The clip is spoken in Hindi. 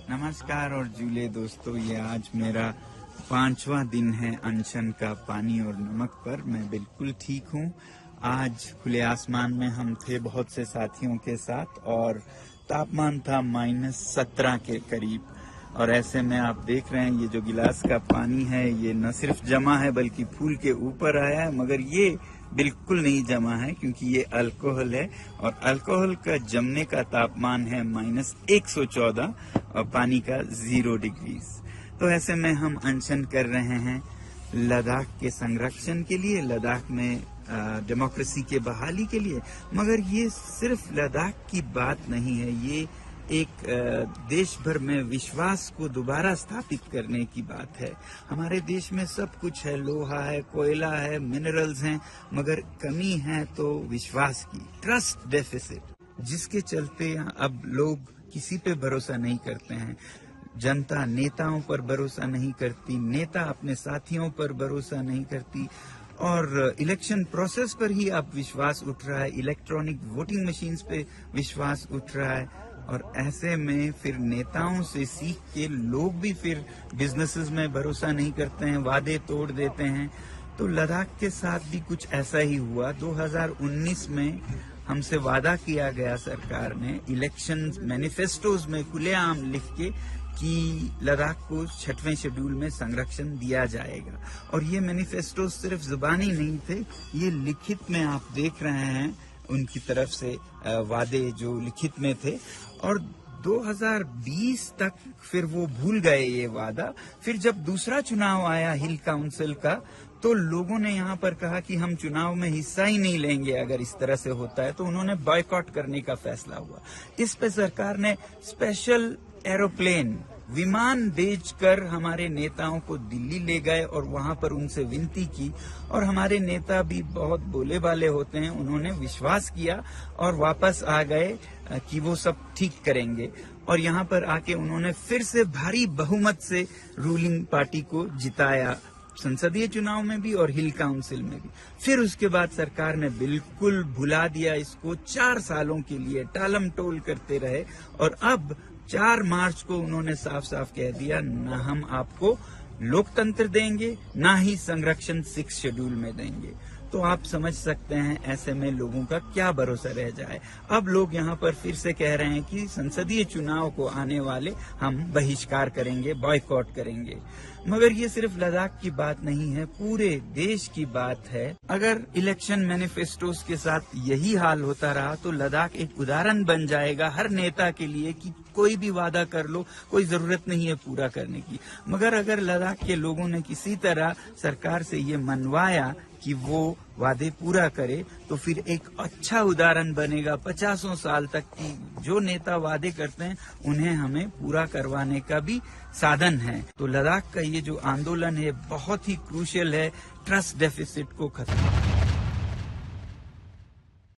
नमस्कार और जूले दोस्तों, ये आज मेरा 5वां दिन है अनशन का पानी और नमक पर। मैं बिल्कुल ठीक हूँ। आज खुले आसमान में हम थे बहुत से साथियों के साथ और तापमान था -17 के करीब। और ऐसे में आप देख रहे हैं ये जो गिलास का पानी है ये न सिर्फ जमा है बल्कि फूल के ऊपर आया है, मगर ये बिल्कुल नहीं जमा है क्योंकि ये अल्कोहल है और अल्कोहल का जमने का तापमान है -114 और पानी का 0 डिग्री। तो ऐसे में हम अनशन कर रहे हैं लद्दाख के संरक्षण के लिए, लद्दाख में डेमोक्रेसी के बहाली के लिए। मगर ये सिर्फ लद्दाख की बात नहीं है, ये एक देश भर में विश्वास को दोबारा स्थापित करने की बात है। हमारे देश में सब कुछ है, लोहा है, कोयला है, मिनरल्स हैं, मगर कमी है तो विश्वास की, ट्रस्ट डेफिसिट, जिसके चलते अब लोग किसी पे भरोसा नहीं करते हैं। जनता नेताओं पर भरोसा नहीं करती, नेता अपने साथियों पर भरोसा नहीं करती और इलेक्शन प्रोसेस पर ही अब विश्वास उठ रहा है, इलेक्ट्रॉनिक वोटिंग मशीन्स पे विश्वास उठ रहा है। और ऐसे में फिर नेताओं से सीख के लोग भी फिर बिजनेसेस में भरोसा नहीं करते हैं, वादे तोड़ देते हैं। तो लद्दाख के साथ भी कुछ ऐसा ही हुआ। 2019 में हमसे वादा किया गया सरकार ने इलेक्शन मैनिफेस्टोज में खुलेआम लिख के कि लद्दाख को 6वें शेड्यूल में संरक्षण दिया जाएगा। और ये मैनिफेस्टो सिर्फ जुबानी नहीं थे, ये लिखित में आप देख रहे हैं उनकी तरफ से वादे जो लिखित में थे। और 2020 तक फिर वो भूल गए ये वादा। फिर जब दूसरा चुनाव आया हिल काउंसिल का, तो लोगों ने यहाँ पर कहा कि हम चुनाव में हिस्सा ही नहीं लेंगे अगर इस तरह से होता है, तो उन्होंने बॉयकॉट करने का फैसला हुआ। इस पे सरकार ने स्पेशल एरोप्लेन, विमान भेजकर हमारे नेताओं को दिल्ली ले गए और वहां पर उनसे विनती की। और हमारे नेता भी बहुत भोले भाले होते हैं, उन्होंने विश्वास किया और वापस आ गए कि वो सब ठीक करेंगे। और यहाँ पर आके उन्होंने फिर से भारी बहुमत से रूलिंग पार्टी को जिताया, संसदीय चुनाव में भी और हिल काउंसिल में भी। फिर उसके बाद सरकार ने बिल्कुल भुला दिया इसको, 4 सालों के लिए टालम टोल करते रहे। और अब 4 मार्च को उन्होंने साफ साफ कह दिया, न हम आपको लोकतंत्र देंगे, ना ही संरक्षण 6 शेड्यूल में देंगे। तो आप समझ सकते हैं ऐसे में लोगों का क्या भरोसा रह जाए। अब लोग यहाँ पर फिर से कह रहे हैं कि संसदीय चुनाव को आने वाले हम बहिष्कार करेंगे, बॉयकॉट करेंगे। मगर ये सिर्फ लद्दाख की बात नहीं है, पूरे देश की बात है। अगर इलेक्शन मैनिफेस्टोस के साथ यही हाल होता रहा तो लद्दाख एक उदाहरण बन जाएगा हर नेता के लिए कि कोई भी वादा कर लो, कोई जरूरत नहीं है पूरा करने की। मगर अगर लद्दाख के लोगों ने किसी तरह सरकार से ये मनवाया कि वो वादे पूरा करे, तो फिर एक अच्छा उदाहरण बनेगा 50 साल तक की जो नेता वादे करते हैं उन्हें हमें पूरा करवाने का भी साधन है। तो लद्दाख का ये जो आंदोलन है बहुत ही क्रूशियल है ट्रस्ट डेफिसिट को खत्म